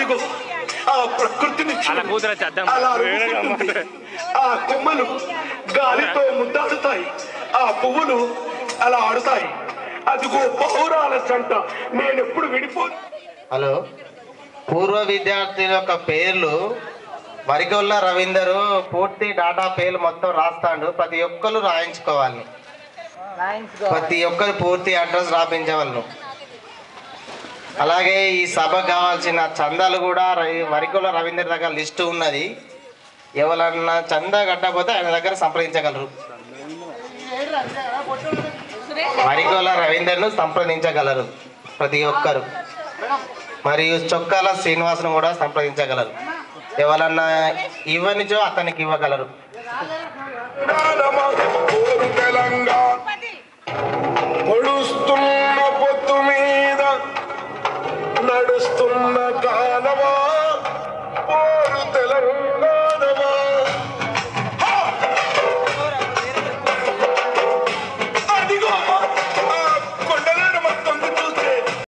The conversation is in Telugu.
అదిగో ఆ ప్రకృతిని అలా ఆ కొమ్మలు గాలితో ముద్దాడుతాయి, ఆ పువ్వులు అలా ఆడుతాయి. అదిగో పౌరాల జంట, నేనెప్పుడు విడిపోను. హలో, పూర్వ విద్యార్థుల యొక్క పేర్లు వరిగొల్ల రవీందరు పూర్తి డాటా పేర్లు మొత్తం రాస్తాడు. ప్రతి ఒక్కరు రాయించుకోవాలి, ప్రతి ఒక్కరు పూర్తి అడ్రస్ రాపించవలను. అలాగే ఈ సభకు కావాల్సిన చందాలు కూడా వరిగొల్ల రవీందర్ దగ్గర లిస్టు ఉన్నది. ఎవరన్నా చందా కట్టకపోతే ఆయన దగ్గర సంప్రదించగలరు. వరిగొల్ల రవీందర్ను సంప్రదించగలరు ప్రతి ఒక్కరు. మరియు చొక్కాల శ్రీనివాసును కూడా సంప్రదించగలరు. ఎవరన్నా ఇవ్వనిచో అతనికి ఇవ్వగలరు. పొడుస్తున్న పొత్తు మీద నడుస్తున్న